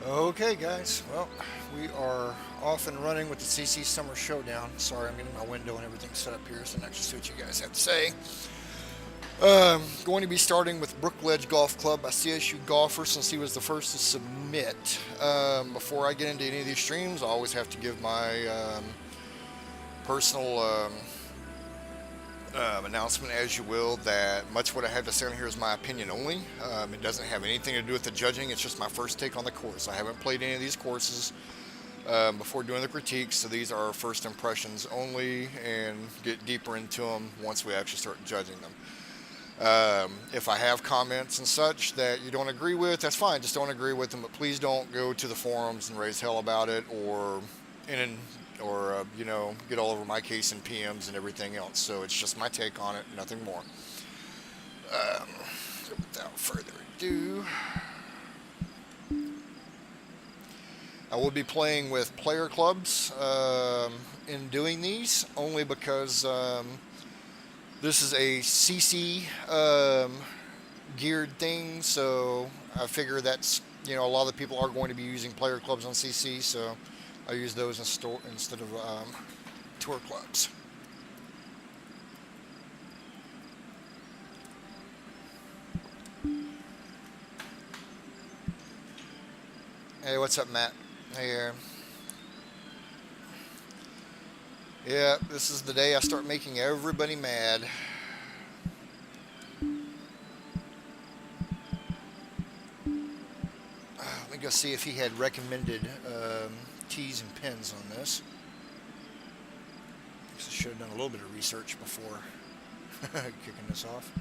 Okay, guys. Well, we are off and running with the CC Summer Showdown. Sorry, I'm getting my window and everything set up here so I can actually see what you guys have to say. Going to be starting with Brookledge Golf Club by CSU Golfer since he was the first to submit. Before I get into any of these streams, I always have to give my personal announcement, as you will, that much what I have to say on here is my opinion only. It doesn't have anything to do with the judging. It's just my first take on the course. I haven't played any of these courses before doing the critiques, so these are first impressions only, and get deeper into them once we actually start judging them. If I have comments and such that you don't agree with, that's fine. Just don't agree with them, but please don't go to the forums and raise hell about it, or in get all over my case in PMs and everything else. So it's just my take on it, nothing more. Um, Without further ado, I will be playing with player clubs in doing these, only because this is a CC geared thing. So I figure that's a lot of the people are going to be using player clubs on CC, so I use those instead of tour clubs. Hey, what's up, Matt? Hey. Yeah, this is the day I start making everybody mad. Let me go see if he had recommended tees and pins on this. I should have done a little bit of research before kicking this off.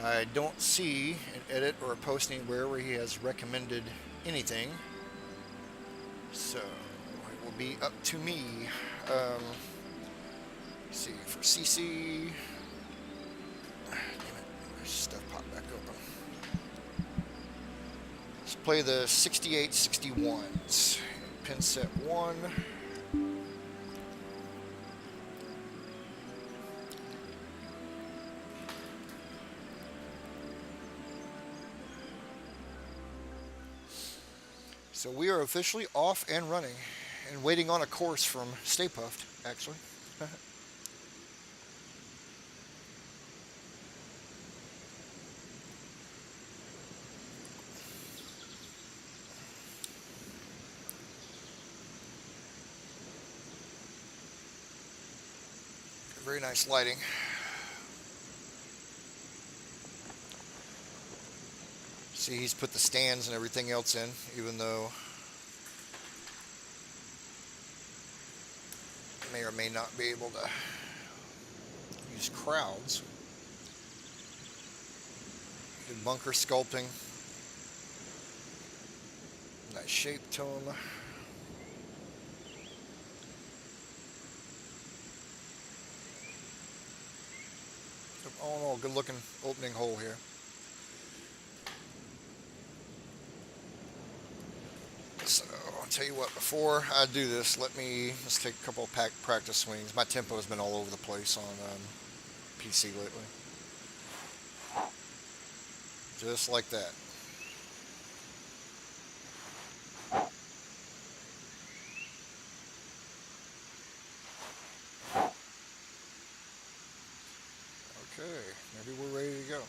I don't see an edit or a post anywhere where he has recommended anything, so it will be up to me. Let's see, for CC, damn it, my stuff popped back open. Let's play the 68-61s, pin set 1. So we are officially off and running and waiting on a course from Stay Puffed, actually. Very nice lighting. See, he's put the stands and everything else in, even though may or may not be able to use crowds. Good bunker sculpting. Nice shape to him. All in all, good looking opening hole here. So I'll tell you what, before I do this, let's take a couple of practice swings. My tempo has been all over the place on PC lately. Just like that. Okay, maybe we're ready to go.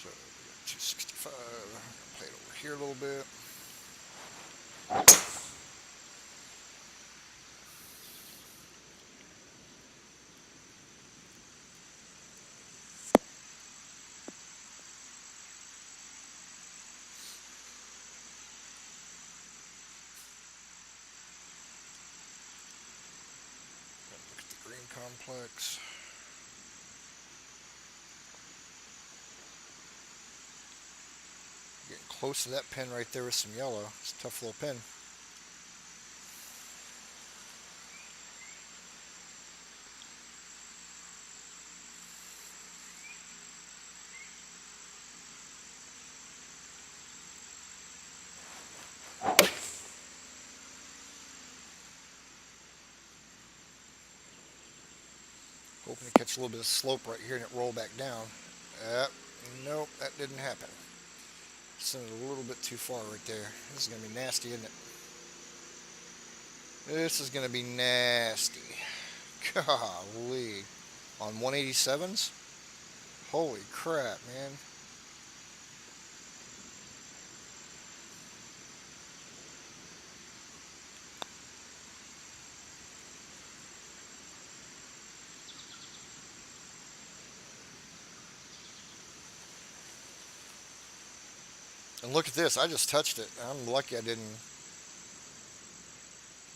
So 265, play it over here a little bit. Look at the green complex. Getting close to that pin right there with some yellow. It's a tough little pin. Hoping to catch a little bit of slope right here and it roll back down. Nope, that didn't happen. Sent it a little bit too far right there. This is going to be nasty, isn't it? This is going to be nasty. Golly. On 187s? Holy crap, man. And look at this. I just touched it. I'm lucky I didn't.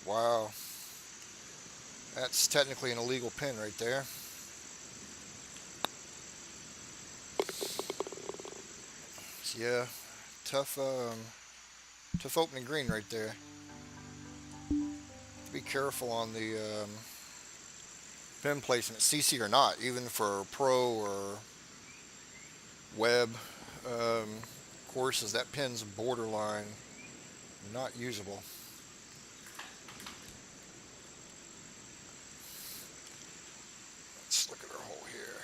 Wow. That's technically an illegal pin right there. So yeah, tough opening green right there. Be careful on the pin placement, CC or not, even for pro or web courses. That pin's borderline not usable. Let's look at our hole here.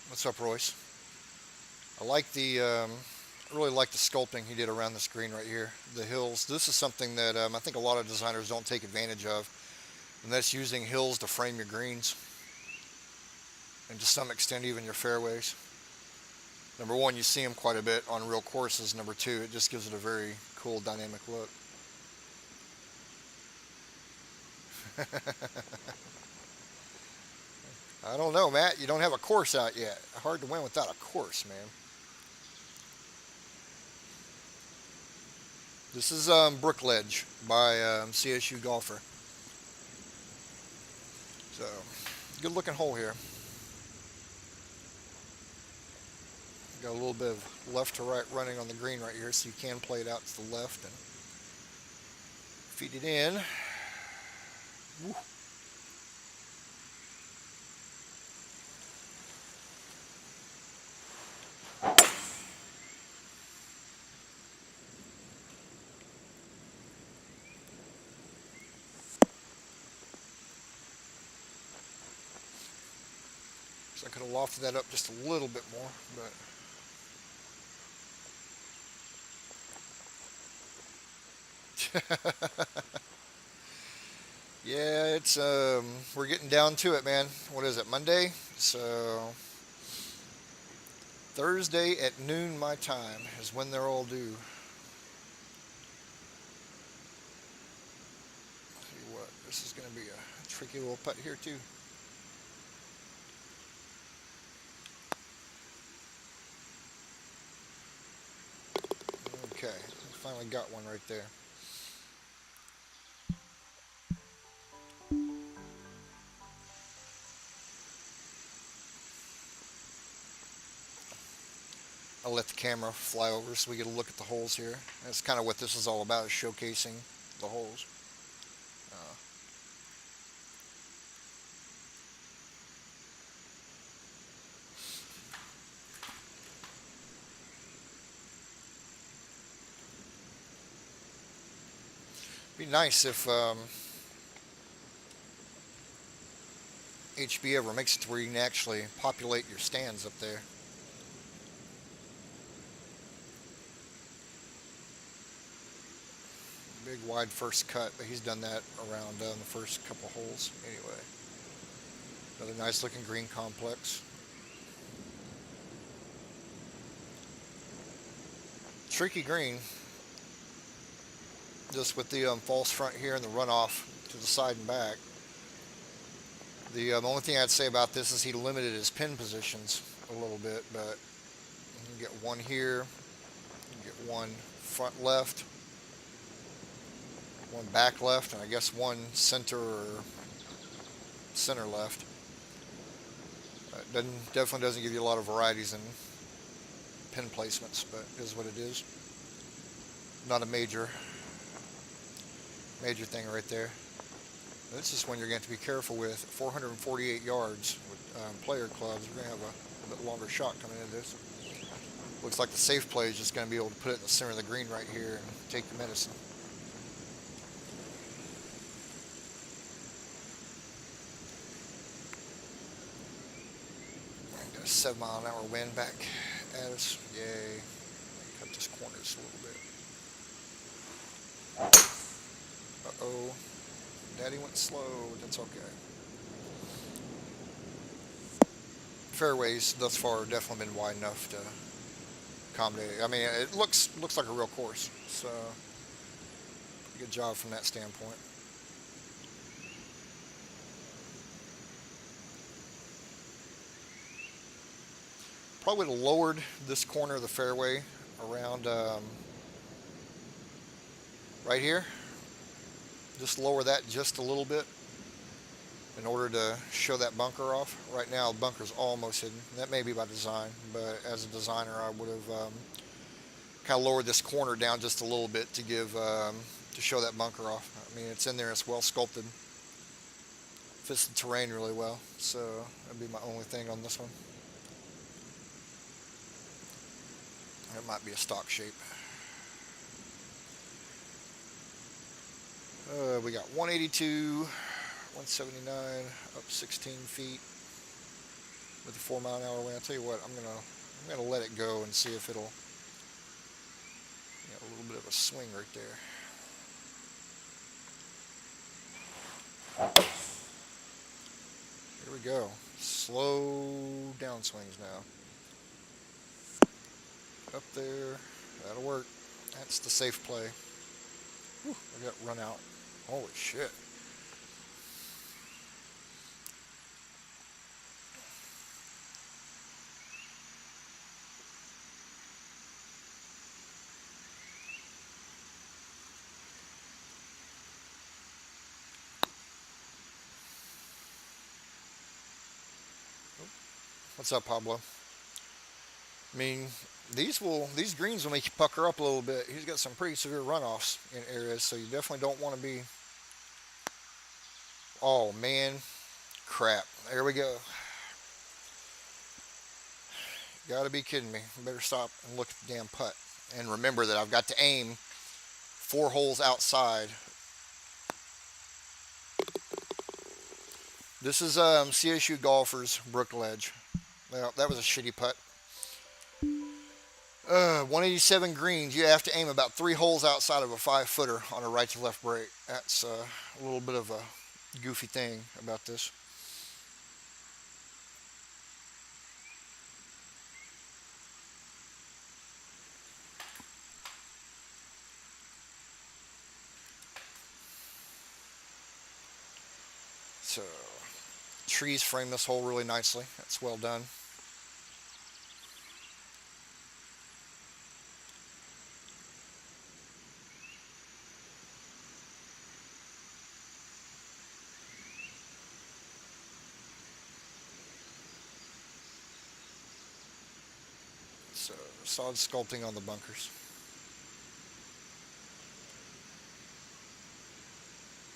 What's up, Royce? I like the I really like the sculpting he did around this green right here. The hills. This is something that I think a lot of designers don't take advantage of, and that's using hills to frame your greens, and to some extent even your fairways. Number one, you see them quite a bit on real courses. Number two, it just gives it a very cool dynamic look. I don't know, Matt. You don't have a course out yet. Hard to win without a course, man. This is Brookledge by CSU Golfer. So, good looking hole here. Got a little bit of left to right running on the green right here, so you can play it out to the left and feed it in. Woo. So I could have lofted that up just a little bit more, but yeah, it's we're getting down to it, man. What is it, Monday? So Thursday at noon my time is when they're all due. Let's see what, this is going to be a tricky little putt here too. Okay, finally got one right there. I'll let the camera fly over so we get a look at the holes here. That's kind of what this is all about, is showcasing the holes. Be nice if HB ever makes it to where you can actually populate your stands up there. Big wide first cut, but he's done that around the first couple holes anyway. Another nice looking green complex. Tricky green, just with the false front here and the runoff to the side and back. The only thing I'd say about this is he limited his pin positions a little bit, but you can get one here, you can get one front left, one back left, and I guess one center or center left. Definitely doesn't give you a lot of varieties in pin placements, but it is what it is. Not a major thing right there. This is one you're going to have to be careful with. 448 yards with player clubs. We're going to have a bit longer shot coming into this. Looks like the safe play is just going to be able to put it in the center of the green right here and take the medicine. And got a 7-mile-an-hour wind back at us. Yay. Cut this corner just a little bit. Uh-oh. Daddy went slow. That's okay. Fairways thus far have definitely been wide enough to accommodate. I mean, it looks like a real course. So, good job from that standpoint. Probably would have lowered this corner of the fairway around right here. Just lower that just a little bit in order to show that bunker off. Right now, the bunker's almost hidden. That may be by design, but as a designer, I would have kind of lowered this corner down just a little bit to give to show that bunker off. I mean, it's in there. It's well sculpted. Fits the terrain really well. So that'd be my only thing on this one. It might be a stock shape. We got 182, 179, up 16 feet with a 4-mile-an-hour wind. I'll tell you what, I'm gonna let it go and see if it'll, a little bit of a swing right there. Here we go. Slow downswings now. Up there, that'll work. That's the safe play. Whew, I got run out. Holy shit. What's up, Pablo? I mean, these greens will make you pucker up a little bit. He's got some pretty severe runoffs in areas, so you definitely don't want to be. Oh man, crap! There we go. Got to be kidding me! I better stop and look at the damn putt, and remember that I've got to aim 4 holes outside. This is CSU Golfers Brookledge. Well, that was a shitty putt. 187 greens. You have to aim about 3 holes outside of a 5-footer on a right to left break. That's a little bit of a goofy thing about this. So, trees frame this hole really nicely. That's well done. So, solid sculpting on the bunkers.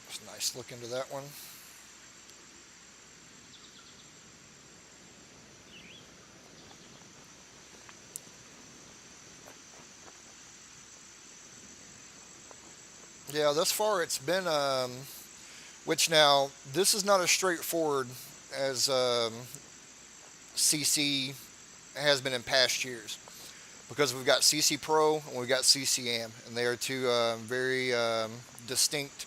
It's a nice look into that one. Yeah, thus far it's been, which now, this is not as straightforward as CC has been in past years. Because we've got CC Pro and we've got CCM, and they are two very distinct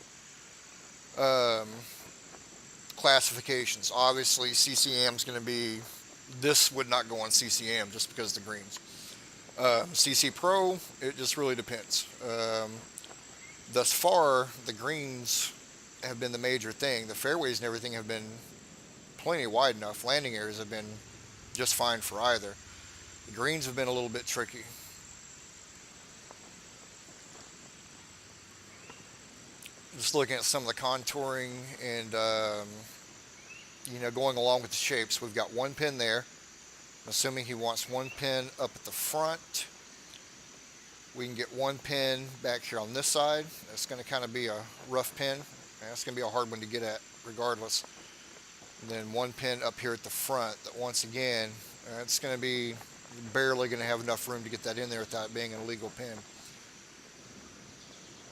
classifications. Obviously, CCM is going to be, this would not go on CCM just because of the greens. CC Pro, it just really depends. Thus far, the greens have been the major thing. The fairways and everything have been plenty wide enough. Landing areas have been just fine for either. The greens have been a little bit tricky. Just looking at some of the contouring and, going along with the shapes. We've got 1 pin there. I'm assuming he wants 1 pin up at the front. We can get 1 pin back here on this side. That's going to kind of be a rough pin. That's going to be a hard one to get at regardless. And then 1 pin up here at the front that once again, it's going to be You're barely going to have enough room to get that in there without it being an illegal pin.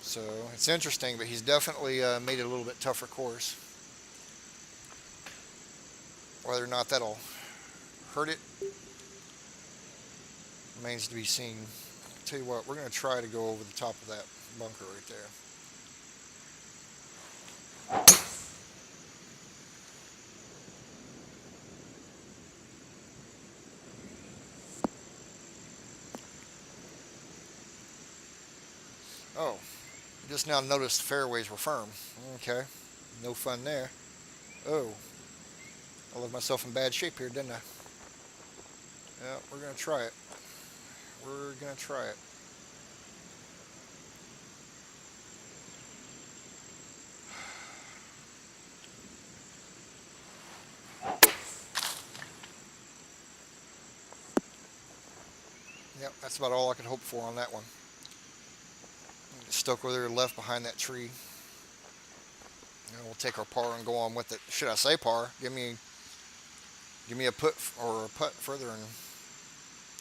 So it's interesting, but he's definitely made it a little bit tougher course. Whether or not that'll hurt it remains to be seen. I'll tell you what, we're going to try to go over the top of that bunker right there. Oh, just now noticed the fairways were firm. Okay, no fun there. Oh, I left myself in bad shape here, didn't I? Yeah, we're going to try it. We're going to try it. Yep, that's about all I could hope for on that one. Stuck over there left behind that tree. And we'll take our par and go on with it. Should I say par? Give me a putt or a putt further than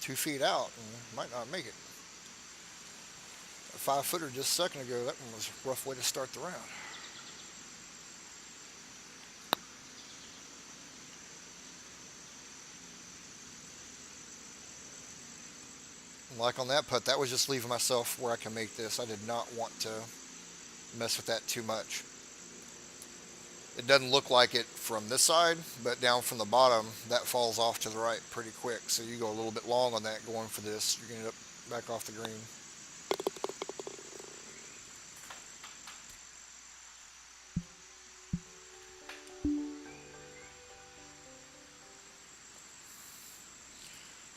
2 feet out, and might not make it. A 5-footer just a second ago, that one was a rough way to start the round. Like on that putt, that was just leaving myself where I can make this. I did not want to mess with that too much. It doesn't look like it from this side, but down from the bottom, that falls off to the right pretty quick. So you go a little bit long on that going for this. You're going to end up back off the green.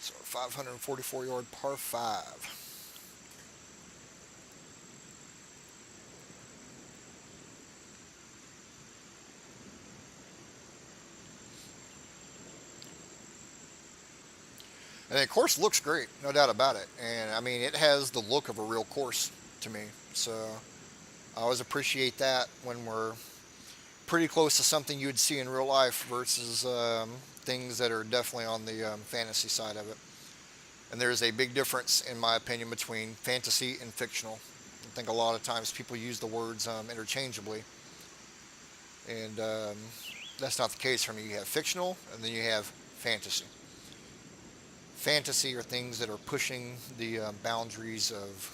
So 544-yard par 5. And the course looks great, no doubt about it. And I mean, it has the look of a real course to me. So I always appreciate that when we're pretty close to something you would see in real life versus things that are definitely on the fantasy side of it. And there's a big difference, in my opinion, between fantasy and fictional. I think a lot of times people use the words interchangeably. And that's not the case for me. You have fictional, and then you have fantasy. Fantasy are things that are pushing the boundaries of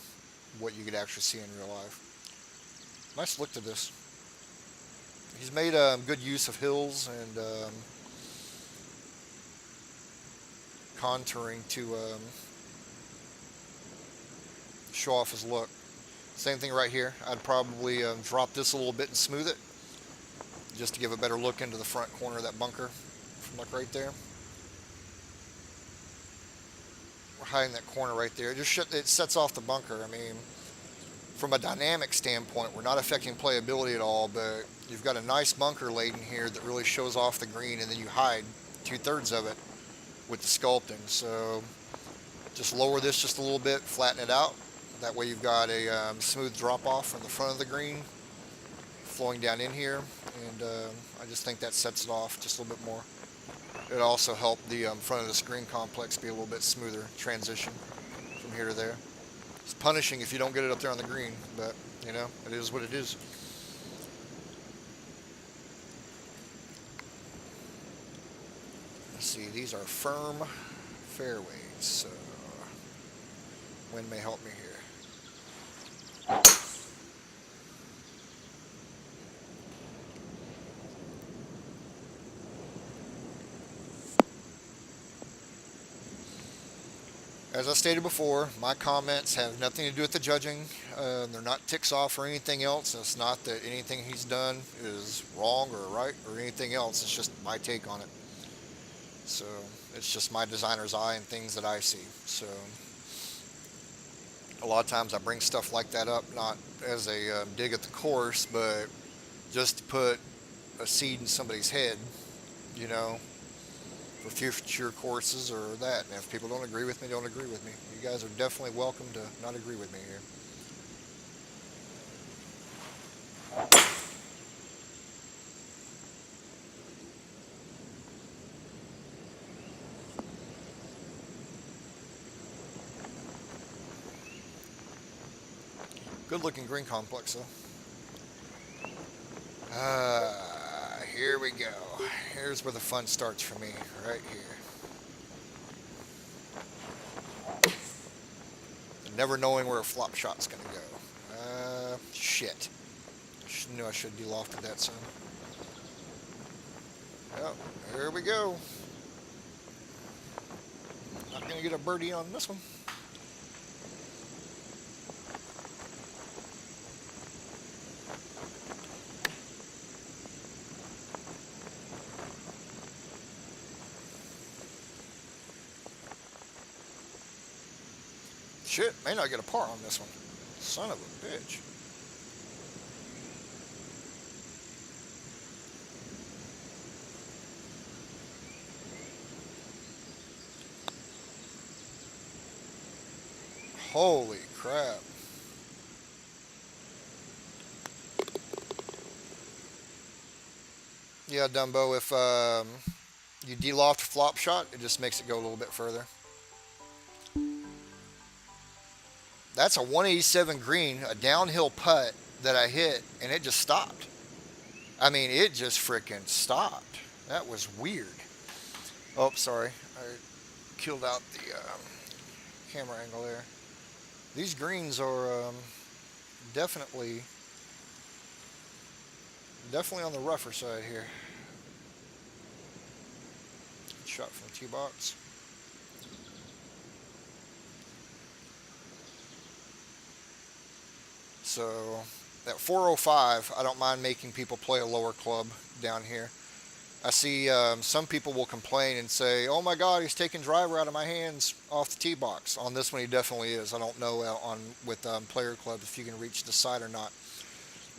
what you could actually see in real life. Nice look to this. He's made good use of hills and contouring to show off his look. Same thing right here. I'd probably drop this a little bit and smooth it just to give a better look into the front corner of that bunker. Look right there. We're hiding that corner right there. It sets off the bunker. I mean, from a dynamic standpoint, we're not affecting playability at all, but you've got a nice bunker laid in here that really shows off the green, and then you hide 2/3 of it with the sculpting. So just lower this just a little bit, flatten it out. That way you've got a smooth drop off from the front of the green flowing down in here, and I just think that sets it off just a little bit more. It also helped the front of the screen complex be a little bit smoother transition from here to there. It's punishing if you don't get it up there on the green, but you know, it is what it is. Let's see, these are firm fairways, so wind may help me here. As I stated before, my comments have nothing to do with the judging. They're not ticks off or anything else. It's not that anything he's done is wrong or right or anything else. It's just my take on it. So it's just my designer's eye and things that I see. So a lot of times I bring stuff like that up, not as a dig at the course, but just to put a seed in somebody's head, you know, for future courses or that. And if people don't agree with me, don't agree with me. You guys are definitely welcome to not agree with me here. Good looking green complex though. Here we go. Here's where the fun starts for me, right here. Never knowing where a flop shot's gonna go. Shit. Knew I should have delofted that son. Oh, here we go. Not gonna get a birdie on this one. Shit, may not get a par on this one. Son of a bitch. Holy crap. Yeah, Dumbo, if you deloft a flop shot, it just makes it go a little bit further. That's a 187 green, a downhill putt that I hit, and it just stopped. I mean, it just freaking stopped. That was weird. Oh, sorry. I killed out the camera angle there. These greens are definitely on the rougher side here. Shot from the tee box. So at 405, I don't mind making people play a lower club down here. I see some people will complain and say, "Oh my God, he's taking driver out of my hands off the tee box." On this one, he definitely is. I don't know on with player clubs if you can reach the side or not.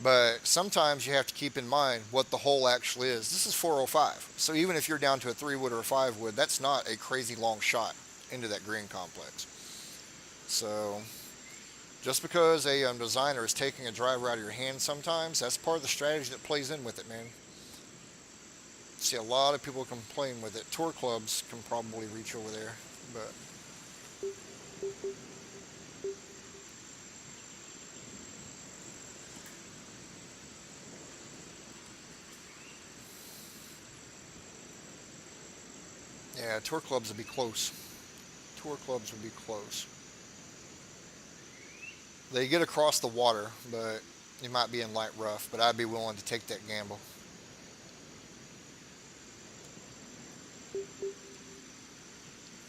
But sometimes you have to keep in mind what the hole actually is. This is 405, so even if you're down to a 3-wood or a 5-wood, that's not a crazy long shot into that green complex. So just because a designer is taking a driver out of your hand sometimes, that's part of the strategy that plays in with it, man. See a lot of people complain with it. Tour clubs can probably reach over there, but yeah, tour clubs would be close. Tour clubs would be close. They get across the water, but you might be in light rough, but I'd be willing to take that gamble.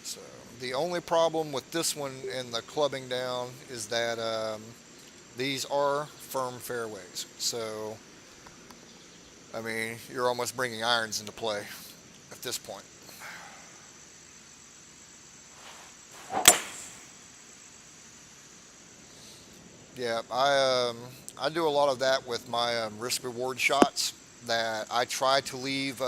So the only problem with this one and the clubbing down is that these are firm fairways. So, I mean, you're almost bringing irons into play at this point. Yeah, I do a lot of that with my risk reward shots. That I try to leave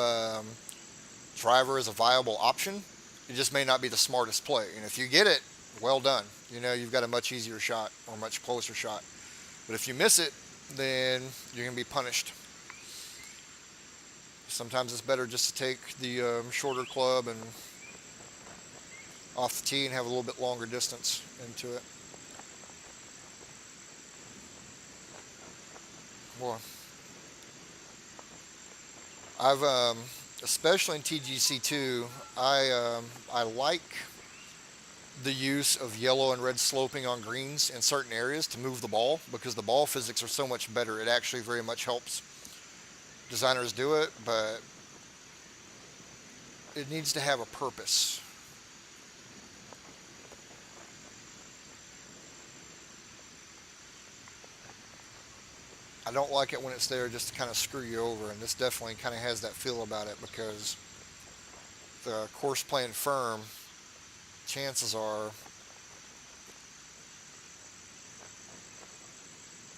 driver as a viable option. It just may not be the smartest play, and if you get it, well done. You know you've got a much easier shot or much closer shot. But if you miss it, then you're gonna be punished. Sometimes it's better just to take the shorter club and off the tee and have a little bit longer distance into it. Boy, I've especially in TGC2, I like the use of yellow and red sloping on greens in certain areas to move the ball because the ball physics are so much better. It actually very much helps designers do it, but it needs to have a purpose. I don't like it when it's there just to kind of screw you over, and this definitely kind of has that feel about it because the course playing firm, chances are,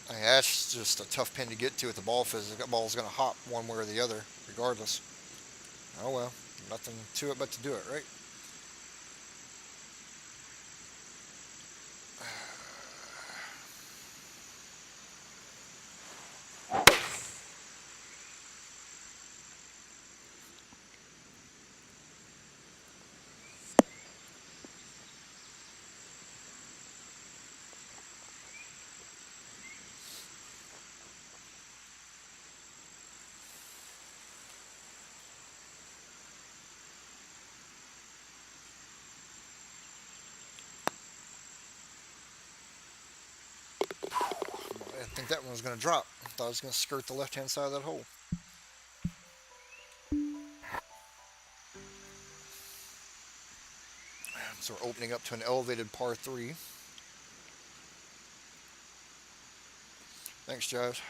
I mean, that's just a tough pin to get to with the ball physics. That ball's going to hop one way or the other, regardless. Oh well, nothing to it but to do it, right? I think that one was going to drop. I thought I was going to skirt the left-hand side of that hole. So we're opening up to an elevated par 3. Thanks, Josh.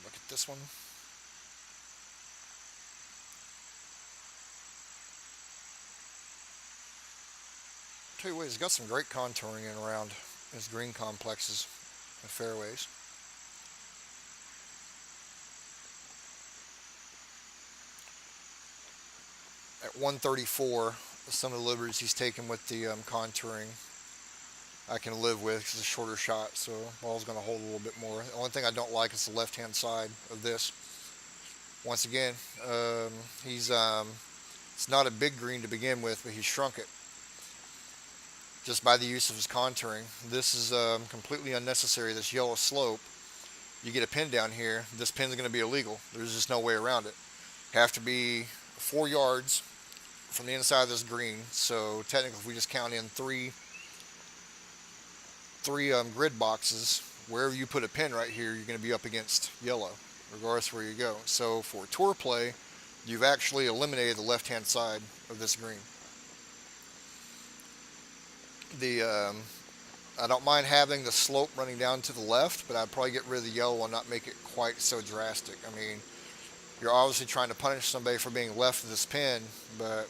Look at this one. Tell you what, he's got some great contouring in around his green complexes and fairways. At 134, some of the liberties he's taken with the contouring I can live with because it's a shorter shot, so ball's going to hold a little bit more. The only thing I don't like is the left-hand side of this. Once again, it's not a big green to begin with, but he's shrunk it just by the use of his contouring. This is completely unnecessary, this yellow slope. You get a pin down here, this pin's going to be illegal. There's just no way around it. Have to be 4 yards from the inside of this green, so technically if we just count in three grid boxes, wherever you put a pin right here, you're going to be up against yellow, regardless of where you go. So for tour play, you've actually eliminated the left-hand side of this green. I don't mind having the slope running down to the left, but I'd probably get rid of the yellow and not make it quite so drastic. I mean, you're obviously trying to punish somebody for being left of this pin, but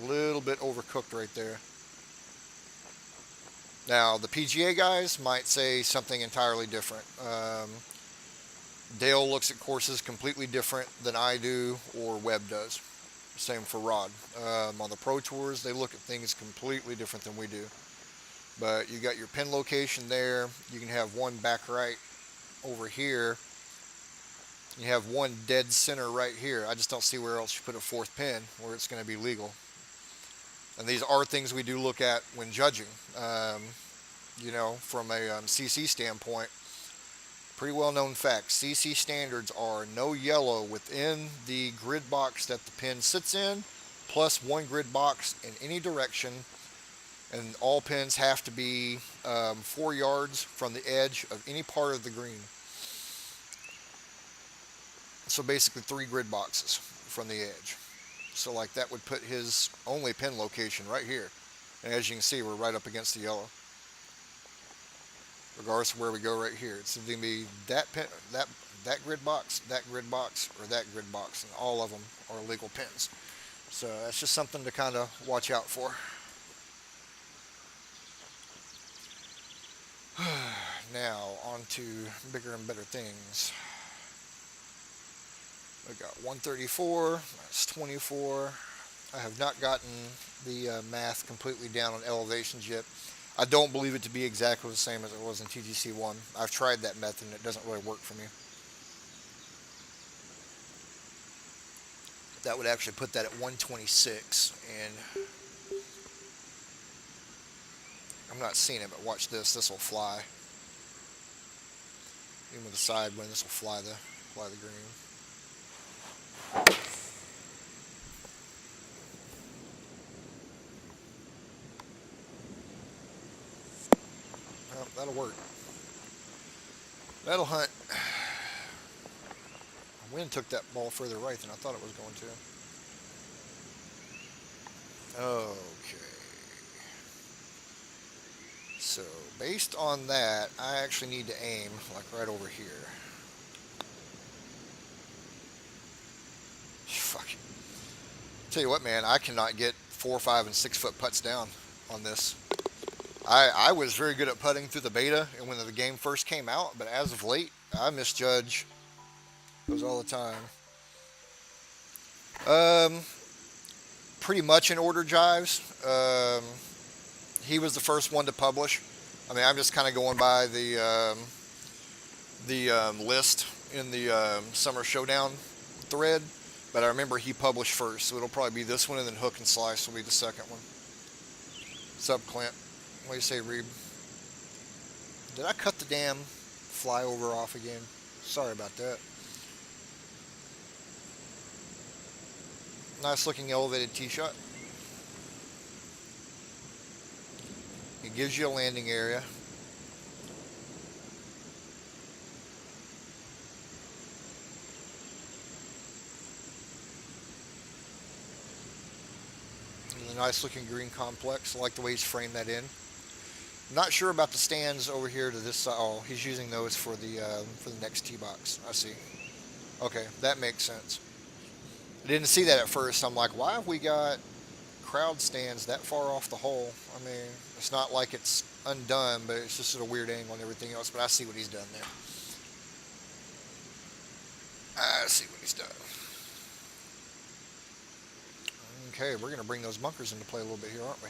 a little bit overcooked right there. Now, the PGA guys might say something entirely different. Dale looks at courses completely different than I do or Webb does. Same for Rod. On the Pro Tours, they look at things completely different than we do. But you got your pin location there. You can have one back right over here. You have one dead center right here. I just don't see where else you put a fourth pin where it's going to be legal. And these are things we do look at when judging. You know, from a CC standpoint, pretty well known fact. CC standards are no yellow within the grid box that the pin sits in, plus one grid box in any direction. And all pins have to be 4 yards from the edge of any part of the green. So basically 3 grid boxes from the edge. So like that would put his only pin location right here. And as you can see, we're right up against the yellow. Regardless of where we go right here. It's going to be that pin, that grid box, or that grid box. And all of them are legal pins. So that's just something to kind of watch out for. Now, on to bigger and better things. We got 134, that's 24. I have not gotten the math completely down on elevations yet. I don't believe it to be exactly the same as it was in TGC1. I've tried that method and it doesn't really work for me. That would actually put that at 126, and I'm not seeing it, but watch this. This will fly. Even with the side wind, this will fly the green. Well, that'll work. That'll hunt. The wind took that ball further right than I thought it was going to. Okay. So, based on that, I actually need to aim like right over here. Fuck. Tell you what, man, I cannot get 4, 5, and 6 foot putts down on this. I was very good at putting through the beta and when the game first came out, but as of late, I misjudge those all the time. Pretty much in order, Jives. He was the first one to publish. I mean, I'm just kind of going by the list in the Summer Showdown thread, but I remember he published first, so it'll probably be this one, and then Hook and Slice will be the second one. What's up, Clint? What do you say, Reeb? Did I cut the damn flyover off again. Sorry about that. Nice looking elevated tee shot. It gives you a landing area. And a nice looking green complex. I like the way he's framed that in. Not sure about the stands over here to this side. Oh, he's using those for the next tee box. I see. Okay, that makes sense. I didn't see that at first. I'm like, why have we got crowd stands that far off the hole? I mean, it's not like it's undone, but it's just at a weird angle and everything else. But I see what he's done there. I see what he's done. Okay, we're going to bring those bunkers into play a little bit here, aren't we?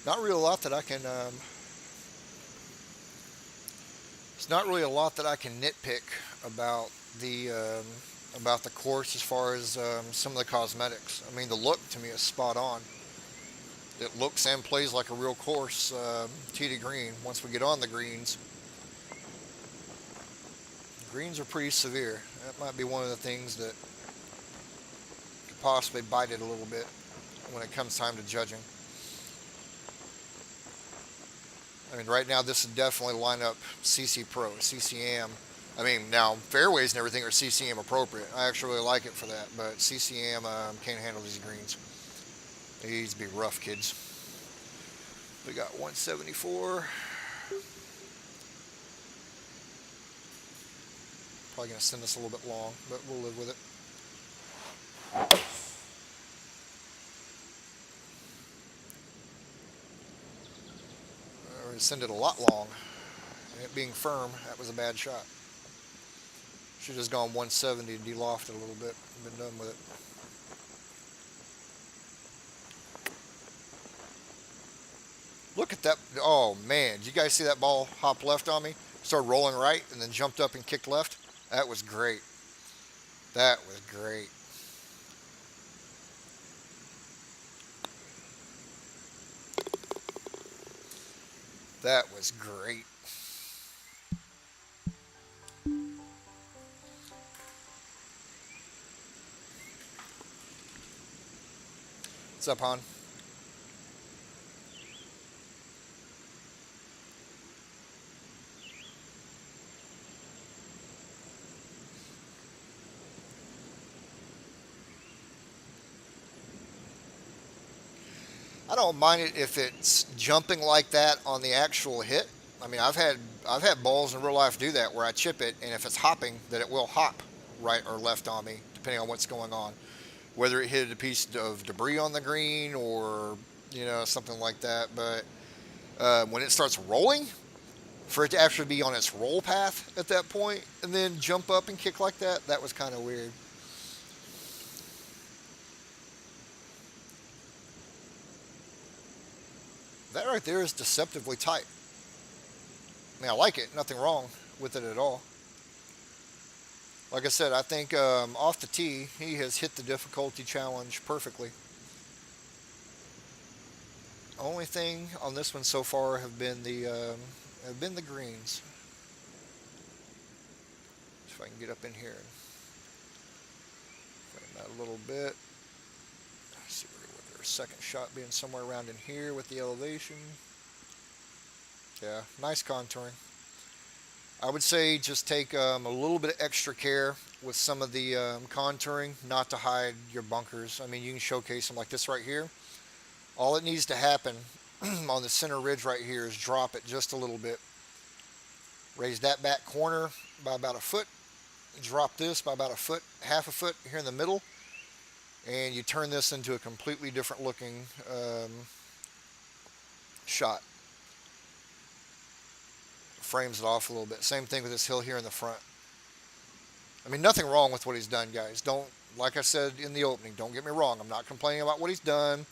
Not really a lot that I can. It's not really a lot that I can nitpick about the course as far as some of the cosmetics. I mean, the look to me is spot on. It looks and plays like a real course, tee to green. Once we get on the greens are pretty severe. That might be one of the things that could possibly bite it a little bit when it comes time to judging. I mean, right now this would definitely line up CC Pro, CCM. I mean, now fairways and everything are CCM appropriate. I actually really like it for that, but CCM can't handle these greens. They need to be rough, kids. We got 174. Probably going to send us a little bit long, but we'll live with it. We're going to send it a lot long. And it being firm, that was a bad shot. Should have just gone 170 and de-lofted a little bit and been done with it. Look at that. Oh, man. Did you guys see that ball hop left on me? Started rolling right and then jumped up and kicked left. That was great. That was great. That was great. What's up, hon? I don't mind it if it's jumping like that on the actual hit. I mean, I've had balls in real life do that where I chip it, and if it's hopping, that it will hop right or left on me, depending on what's going on. Whether it hit a piece of debris on the green or something like that. But when it starts rolling, for it to actually be on its roll path at that point, and then jump up and kick like that, that was kind of weird. That right there is deceptively tight. I mean, I like it. Nothing wrong with it at all. Like I said, I think off the tee, he has hit the difficulty challenge perfectly. Only thing on this one so far have been the greens. See if I can get up in here and frame that a little bit. See where their second shot being somewhere around in here with the elevation. Yeah, nice contouring. I would say just take a little bit of extra care with some of the contouring, not to hide your bunkers. I mean, you can showcase them like this right here. All it needs to happen on the center ridge right here is drop it just a little bit. Raise that back corner by about a foot. Drop this by about a foot, half a foot here in the middle. And you turn this into a completely different looking shot. Frames it off a little bit. Same thing with this hill here in the front. I mean, nothing wrong with what he's done, guys. Like I said in the opening, don't get me wrong. I'm not complaining about what he's done.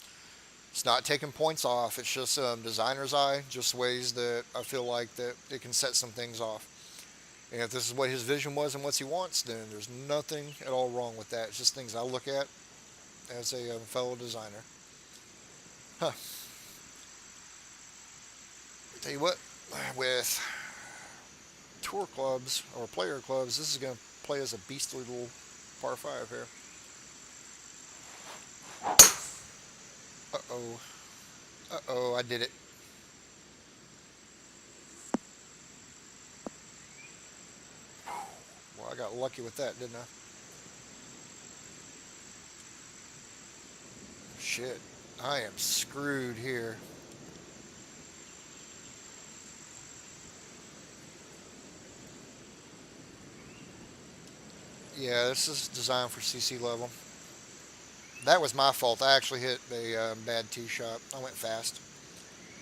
It's not taking points off. It's just designer's eye, just ways that I feel like that it can set some things off. And if this is what his vision was and what he wants, then there's nothing at all wrong with that. It's just things I look at as a fellow designer. Huh. Tell you what, with tour clubs or player clubs, this is going to play as a beastly little par 5 here. Uh-oh. Uh-oh, I did it. Well, I got lucky with that, didn't I? Shit. I am screwed here. Yeah, this is designed for CC level. That was my fault. I actually hit a bad tee shot. I went fast.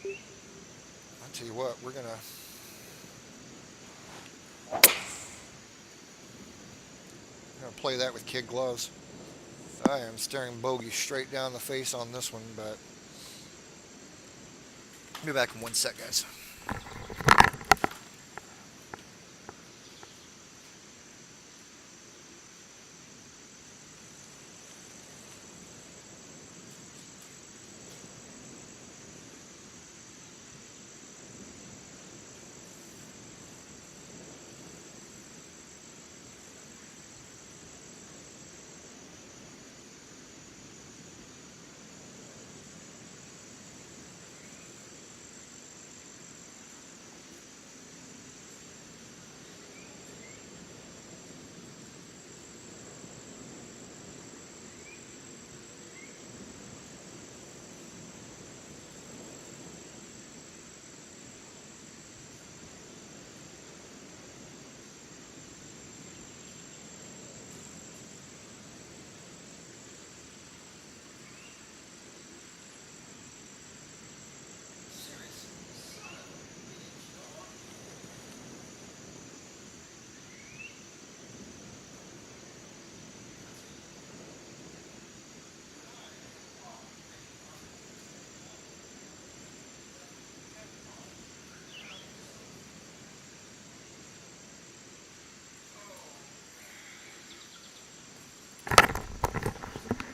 I'll tell you what, we're gonna play that with kid gloves. I am staring bogey straight down the face on this one, but I'll be back in 1 sec, guys.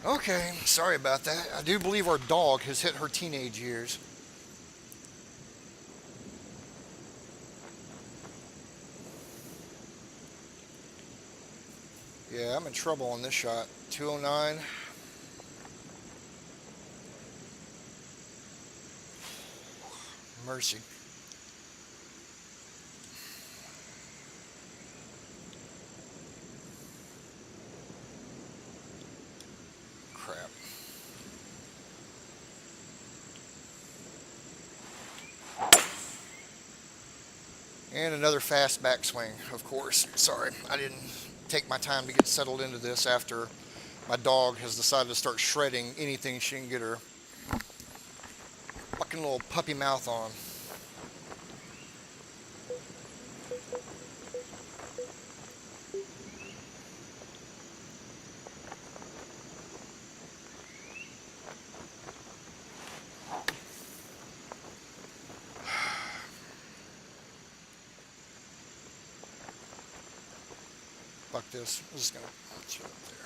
Okay, sorry about that. I do believe our dog has hit her teenage years. Yeah, I'm in trouble on this shot. 209. Mercy. Crap. And another fast backswing, of course. Sorry, I didn't take my time to get settled into this after my dog has decided to start shredding anything she can get her fucking little puppy mouth on. Fuck this. I'm just gonna chill up there.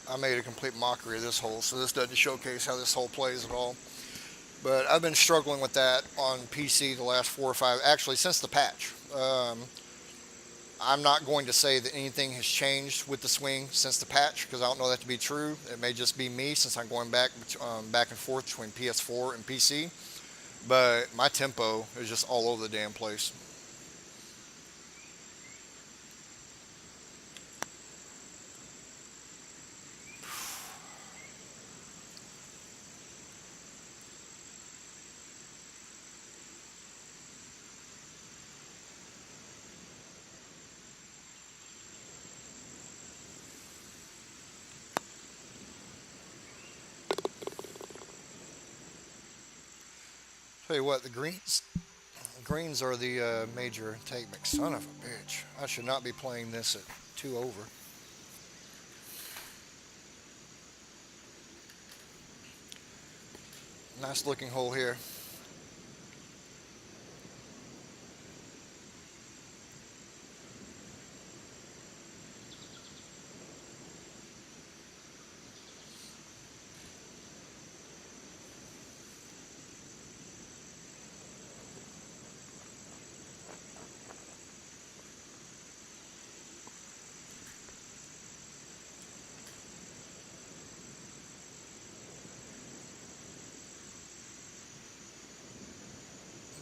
I made a complete mockery of this hole, so this doesn't showcase how this hole plays at all. But I've been struggling with that on PC the last 4 or 5, actually since the patch. I'm not going to say that anything has changed with the swing since the patch because I don't know that to be true. It may just be me since I'm going back and forth between PS4 and PC. But my tempo is just all over the damn place. Tell you what, the greens are the major take. Son of a bitch! I should not be playing this at 2 over. Nice looking hole here.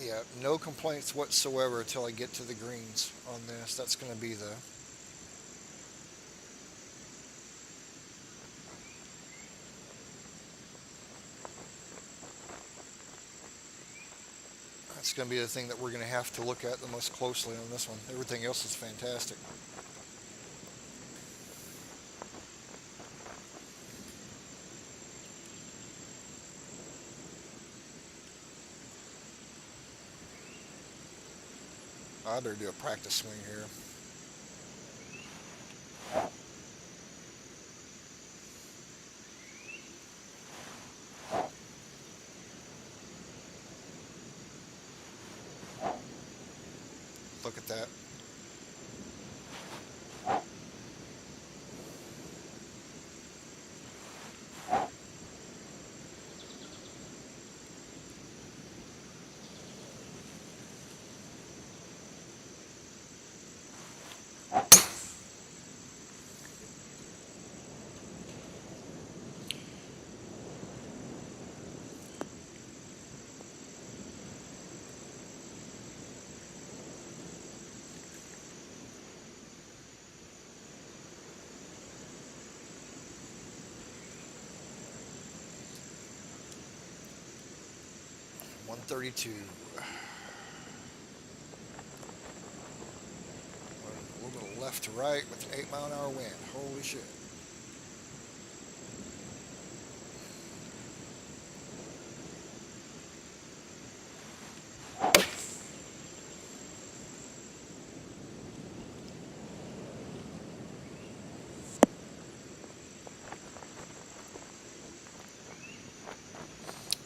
Yeah, no complaints whatsoever until I get to the greens on this. That's going to be the thing that we're going to have to look at the most closely on this one. Everything else is fantastic. I better do a practice swing here. Look at that. .132. A little bit of left to right with an 8-mile-an-hour wind. Holy shit.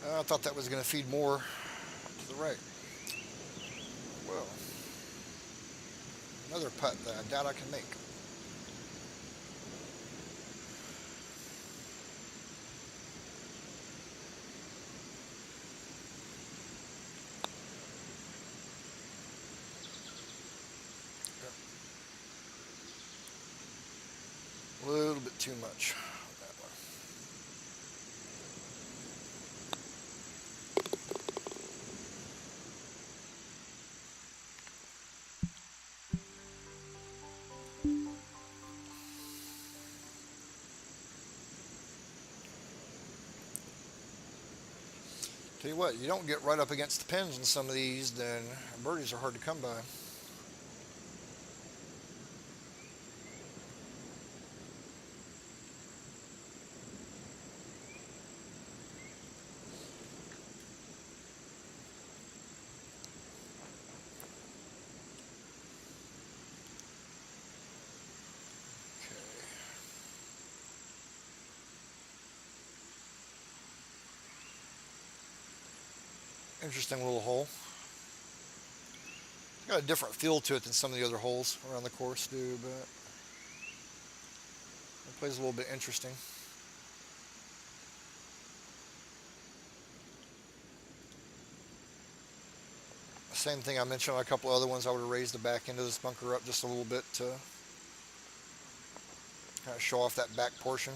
I thought that was going to feed more to the right. Well, another putt that I doubt I can make. A little bit too much on that one. Tell you what, you don't get right up against the pins in some of these, then birdies are hard to come by. Interesting little hole. It's got a different feel to it than some of the other holes around the course do, but it plays a little bit interesting. Same thing I mentioned on a couple other ones. I would have raised the back end of this bunker up just a little bit to kind of show off that back portion.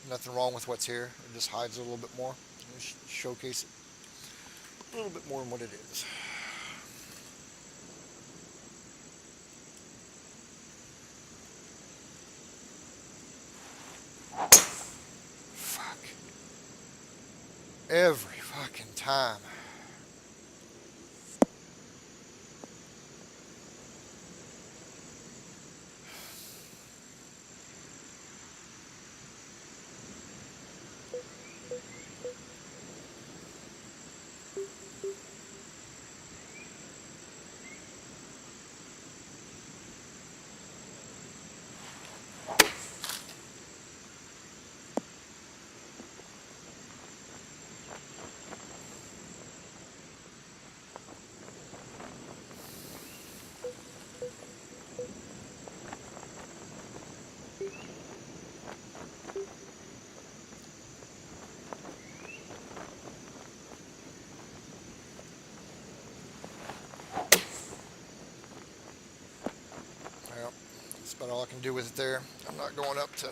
Nothing wrong with what's here. It just hides it a little bit more. Showcase it a little bit more than what it is. Fuck. Every fucking time. That's about all I can do with it there. I'm not going up to...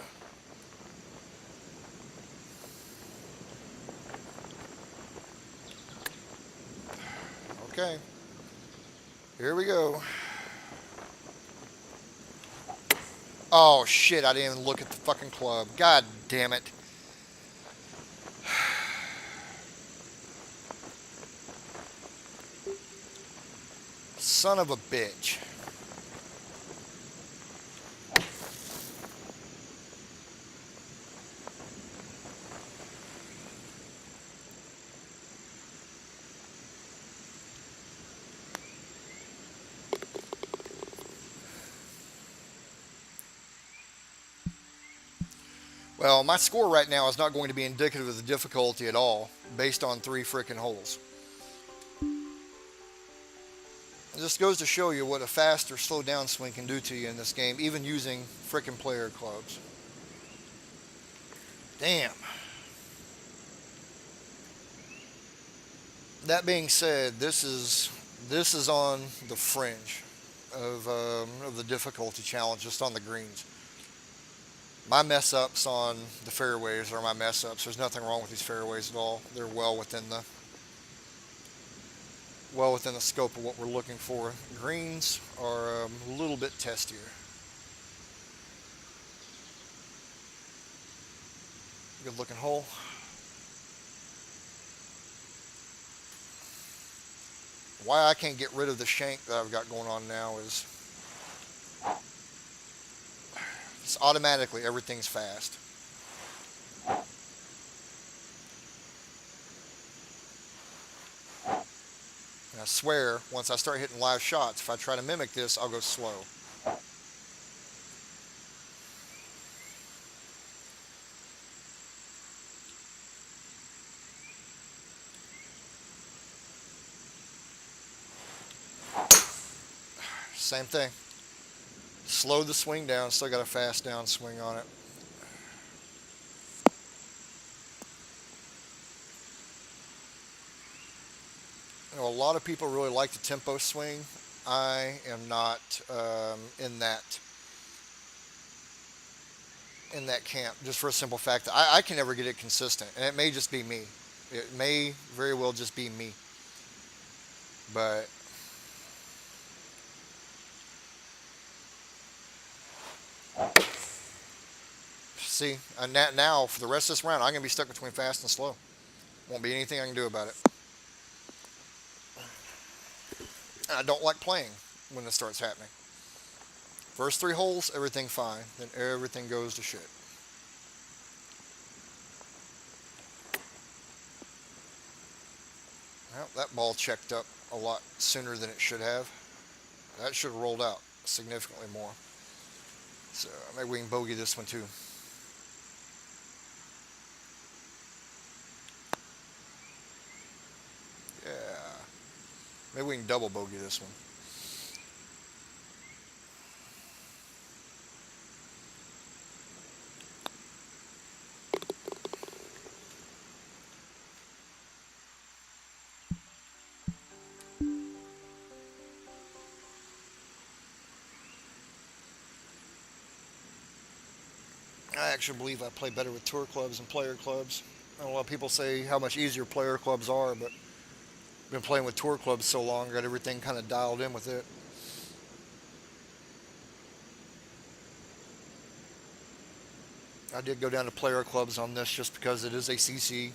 Okay. Here we go. Oh, shit. I didn't even look at the fucking club. God damn it. Son of a bitch. Well, my score right now is not going to be indicative of the difficulty at all, based on 3 freaking holes. It just goes to show you what a fast or slow down swing can do to you in this game, even using freaking player clubs. Damn. That being said, this is on the fringe of the difficulty challenge, just on the greens. My mess ups on the fairways are my mess ups. There's nothing wrong with these fairways at all. They're well within the scope of what we're looking for. Greens are a little bit testier. Good looking hole. Why I can't get rid of the shank that I've got going on now is it's automatically everything's fast. And I swear, once I start hitting live shots, if I try to mimic this, I'll go slow. Same thing. Slow the swing down, still got a fast down swing on it. You know, a lot of people really like the tempo swing. I am not in that camp, just for a simple fact that I can never get it consistent, and it may just be me. It may very well just be me. But see, now for the rest of this round, I'm going to be stuck between fast and slow. Won't be anything I can do about it. And I don't like playing when this starts happening. First 3 holes, everything fine. Then everything goes to shit. Well, that ball checked up a lot sooner than it should have. That should have rolled out significantly more. So maybe we can bogey this one too. Yeah. Maybe we can double bogey this one. I actually believe I play better with tour clubs than player clubs. A lot of people say how much easier player clubs are, but I've been playing with tour clubs so long, got everything kind of dialed in with it. I did go down to player clubs on this just because it is a CC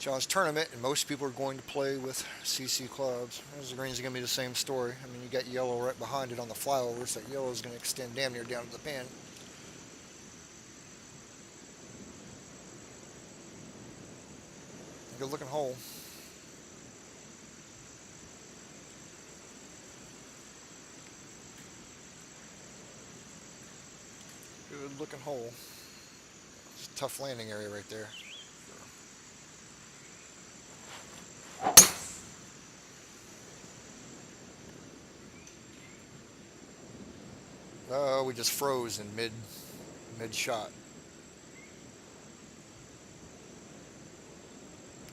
Challenge tournament, and most people are going to play with CC clubs. As the greens are going to be the same story. I mean, you got yellow right behind it on the flyover, so that yellow is going to extend damn near down to the pin. Good looking hole. Good looking hole. It's a tough landing area right there. Oh, we just froze in mid shot.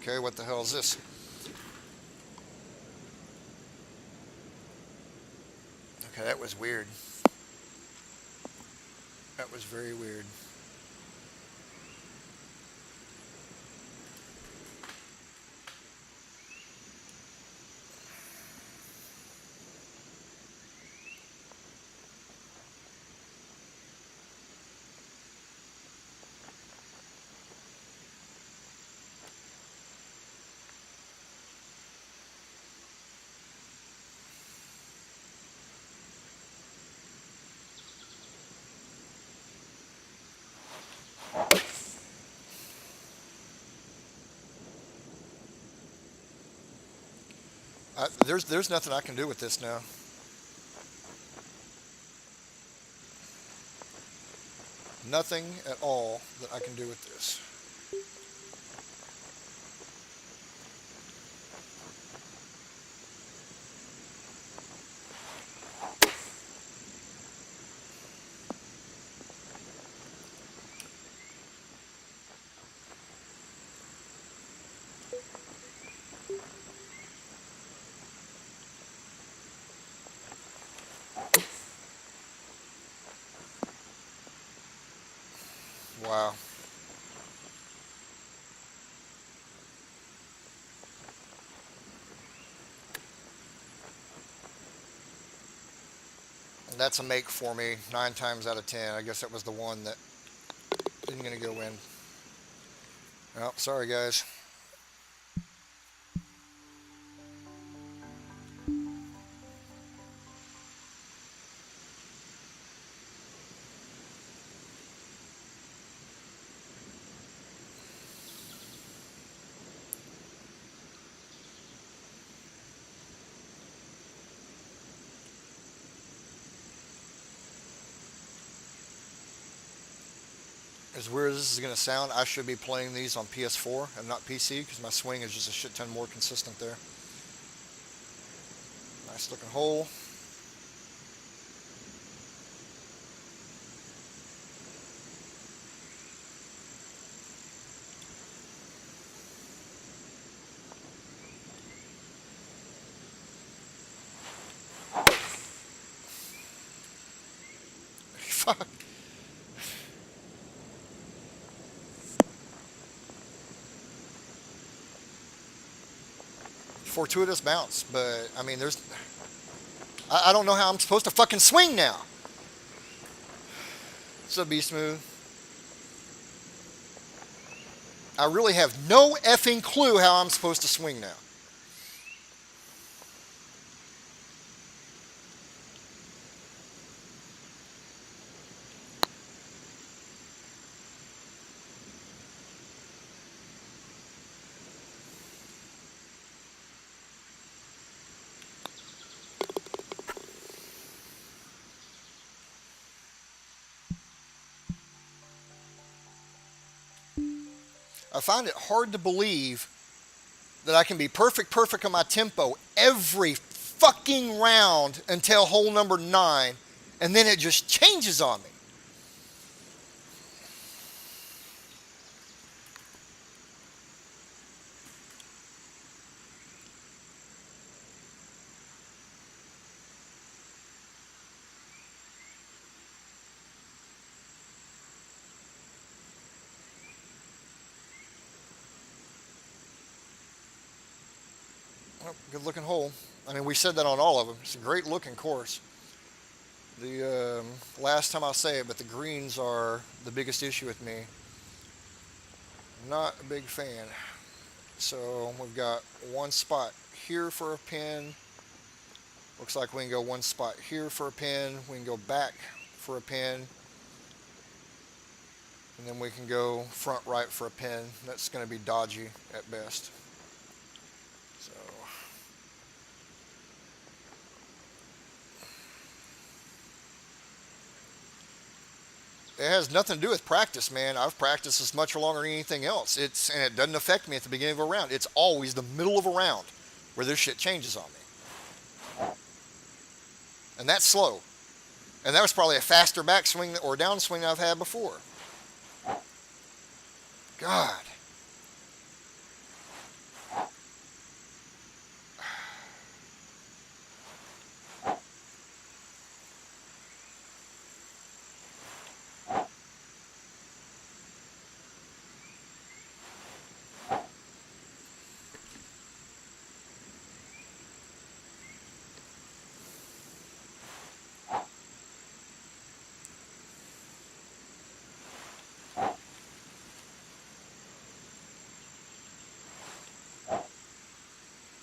Okay, what the hell is this? Okay, that was weird. That was very weird. There's nothing I can do with this now. Nothing at all that I can do with this. Wow. That's a make for me 9 times out of 10. I guess that was the one that isn't going to go in. Oh, sorry, guys. As weird as this is going to sound, I should be playing these on PS4 and not PC because my swing is just a shit ton more consistent there. Nice looking hole. Fuck. Fortuitous bounce, but I mean, I don't know how I'm supposed to fucking swing now. So be smooth. I really have no effing clue how I'm supposed to swing now. I find it hard to believe that I can be perfect on my tempo every fucking round until hole number 9, and then it just changes on me. Well, good looking hole. I mean, we said that on all of them. It's a great looking course. The last time I'll say it, but the greens are the biggest issue with me. Not a big fan. So we've got one spot here for a pin. Looks like we can go one spot here for a pin. We can go back for a pin. And then we can go front right for a pin. That's going to be dodgy at best. So it has nothing to do with practice, man. I've practiced this much longer than anything else. And it doesn't affect me at the beginning of a round. It's always the middle of a round where this shit changes on me. And that's slow. And that was probably a faster backswing or downswing I've had before. God.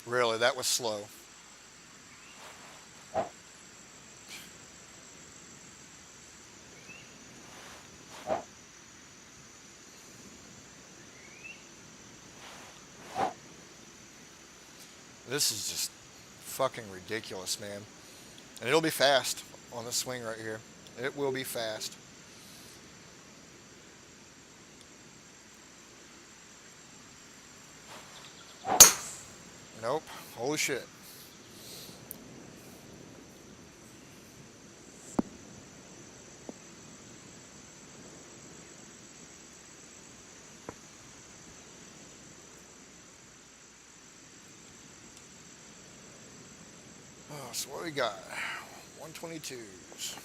Really, that was slow. This is just fucking ridiculous, man. And it'll be fast on this swing right here. It will be fast. Nope. Holy shit. Oh, so what we got? 122s.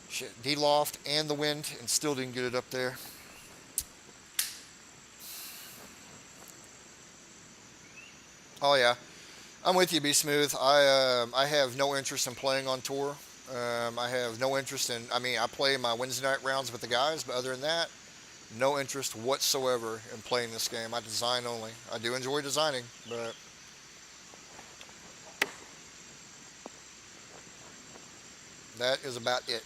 Shit, D-loft and the wind and still didn't get it up there. Oh yeah, I'm with you, Be Smooth. I have no interest in playing on tour. I have no interest in. I mean, I play my Wednesday night rounds with the guys, but other than that, no interest whatsoever in playing this game. I design only. I do enjoy designing, but that is about it.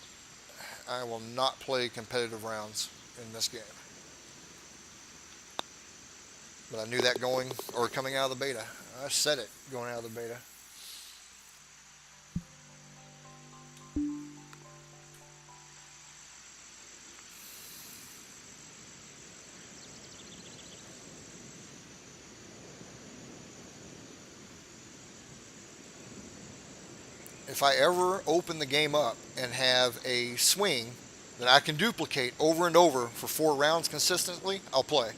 I will not play competitive rounds in this game. But I knew that going or coming out of the beta. I said it going out of the beta. If I ever open the game up and have a swing that I can duplicate over and over for 4 rounds consistently, I'll play.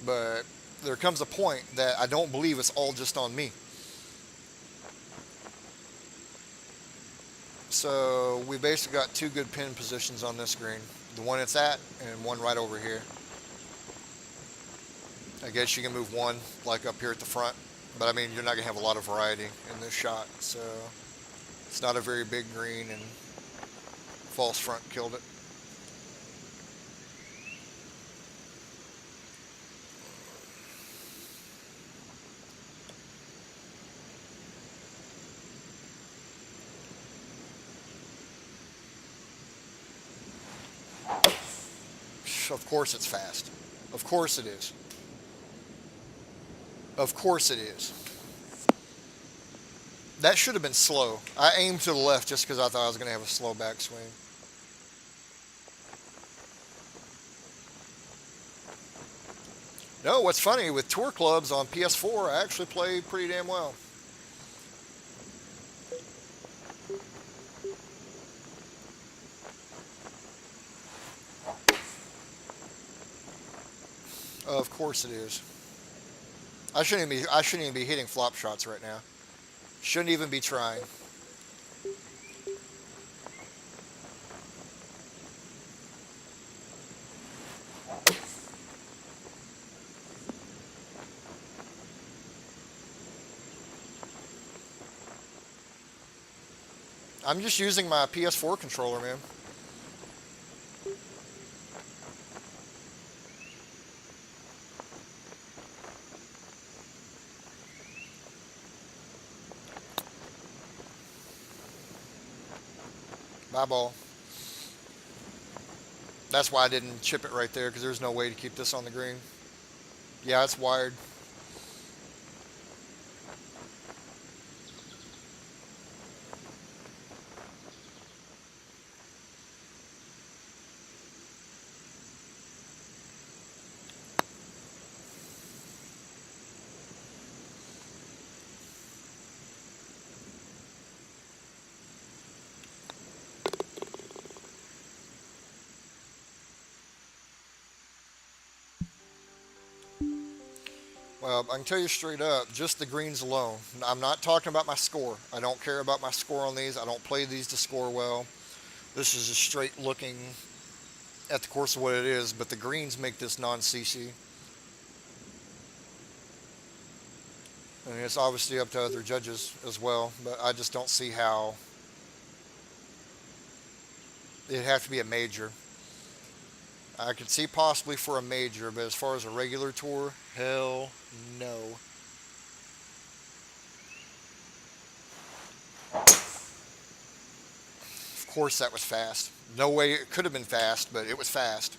But there comes a point that I don't believe it's all just on me. So we basically got two good pin positions on this green. The one it's at and one right over here. I guess you can move one like up here at the front. But I mean, you're not going to have a lot of variety in this shot. So it's not a very big green, and false front killed it. Of course it's fast. Of course it is. Of course it is. That should have been slow. I aimed to the left just because I thought I was going to have a slow backswing. No, what's funny, with tour clubs on PS4, I actually play pretty damn well. Of course it is. I shouldn't even be hitting flop shots right now. Shouldn't even be trying. I'm just using my PS4 controller, man. Bye ball. That's why I didn't chip it right there, because there's no way to keep this on the green. Yeah, it's wired. Well, I can tell you straight up, just the greens alone. I'm not talking about my score. I don't care about my score on these. I don't play these to score well. This is just straight looking at the course of what it is, but the greens make this non-CC. I mean, it's obviously up to other judges as well, but I just don't see how it'd have to be a major. I could see possibly for a major, but as far as a regular tour, hell no. Of course, that was fast. No way it could have been fast, but it was fast.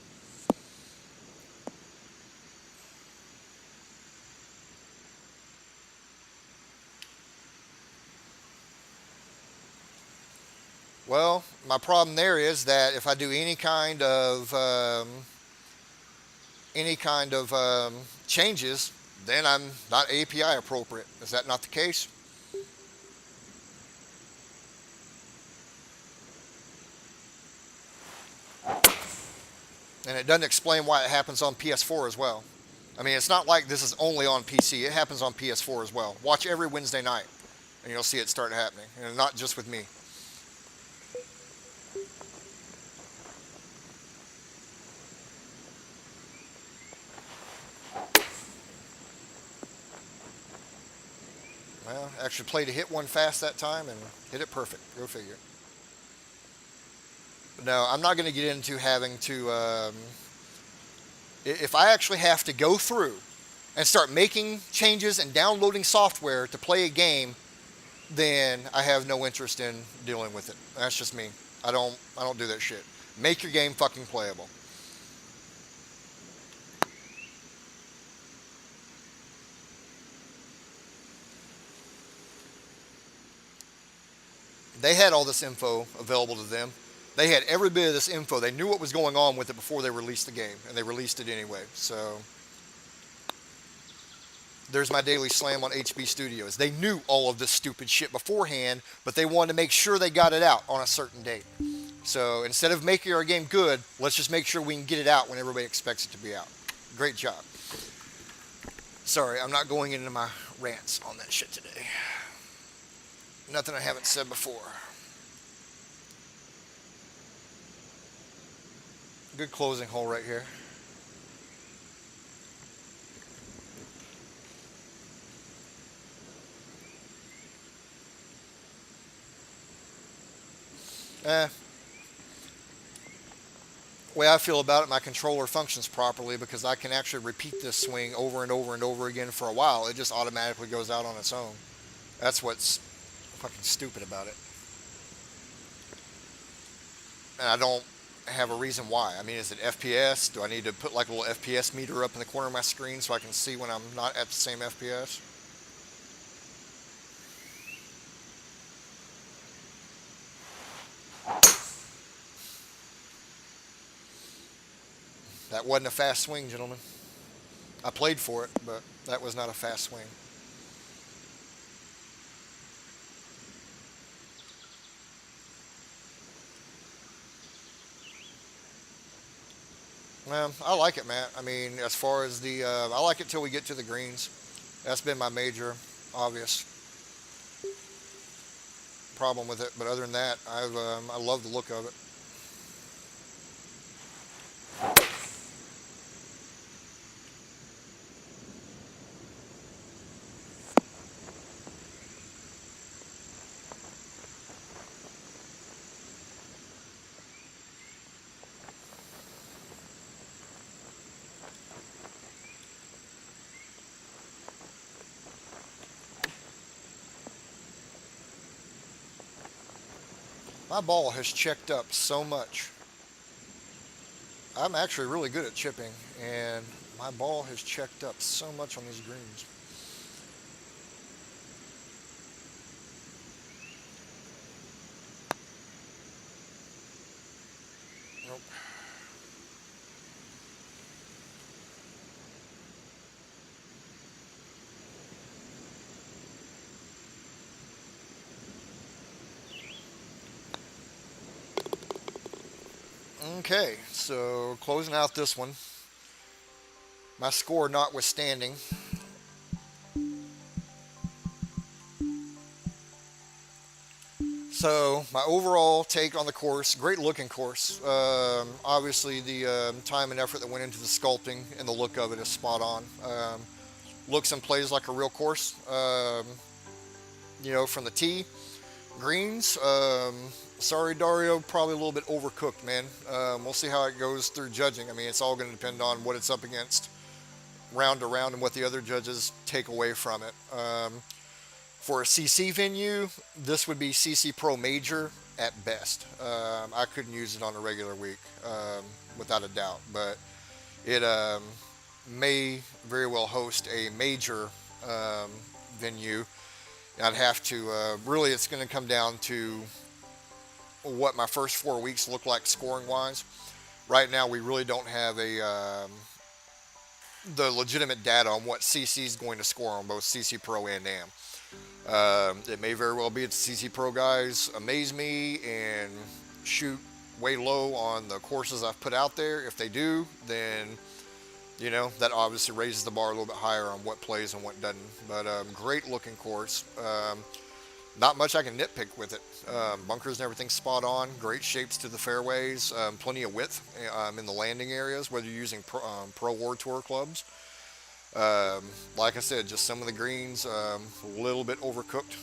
Well, my problem there is that if I do any kind of changes, then I'm not API appropriate. Is that not the case? And it doesn't explain why it happens on PS4 as well. I mean, it's not like this is only on PC. It happens on PS4 as well. Watch every Wednesday night, and you'll see it start happening, and not just with me. Well, actually played a hit one fast that time and hit it perfect. Go figure. But no, I'm not going to get into having to. If I actually have to go through and start making changes and downloading software to play a game, then I have no interest in dealing with it. That's just me. I don't do that shit. Make your game fucking playable. They had all this info available to them. They had every bit of this info. They knew what was going on with it before they released the game, and they released it anyway. So there's my daily slam on HB Studios. They knew all of this stupid shit beforehand, but they wanted to make sure they got it out on a certain date. So instead of making our game good, let's just make sure we can get it out when everybody expects it to be out. Great job. Sorry, I'm not going into my rants on that shit today. Nothing I haven't said before. Good closing hole right here. Eh, way I feel about it, my controller functions properly because I can actually repeat this swing over and over and over again for a while. It just automatically goes out on its own. That's what's fucking stupid about it. And I don't have a reason why. I mean, is it FPS? Do I need to put like a little FPS meter up in the corner of my screen so I can see when I'm not at the same FPS? That wasn't a fast swing, gentlemen. I played for it, but that was not a fast swing. Well, I like it, Matt. I mean, as far as I like it till we get to the greens. That's been my major, obvious problem with it. But other than that, I love the look of it. My ball has checked up so much. I'm actually really good at chipping, and my ball has checked up so much on these greens. Nope. Okay, so closing out this one. My score notwithstanding, So my overall take on the course, great looking course. Obviously the time and effort that went into the sculpting and the look of it is spot on. Looks and plays like a real course. From the tee, greens. Sorry, Dario, probably a little bit overcooked, man. We'll see how it goes through judging. I mean, it's all going to depend on what it's up against round to round and what the other judges take away from it. For a CC venue, this would be CC Pro Major at best. I couldn't use it on a regular week, without a doubt, but it may very well host a major venue. I'd have to, really, it's going to come down to what my first 4 weeks look like scoring wise. Right now, we really don't have the legitimate data on what CC is going to score on both CC Pro and AM. It may very well be that the CC Pro guys amaze me and shoot way low on the courses I've put out there. If they do, then that obviously raises the bar a little bit higher on what plays and what doesn't. But great looking course. Not much I can nitpick with it. Bunkers and everything spot on. Great shapes to the fairways. Plenty of width in the landing areas, whether you're using Pro War Tour clubs. Like I said, just some of the greens a little bit overcooked,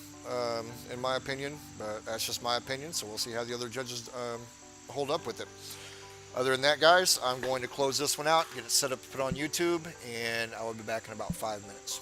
in my opinion. But that's just my opinion, so we'll see how the other judges hold up with it. Other than that, guys, I'm going to close this one out, get it set up to put on YouTube, and I will be back in about 5 minutes.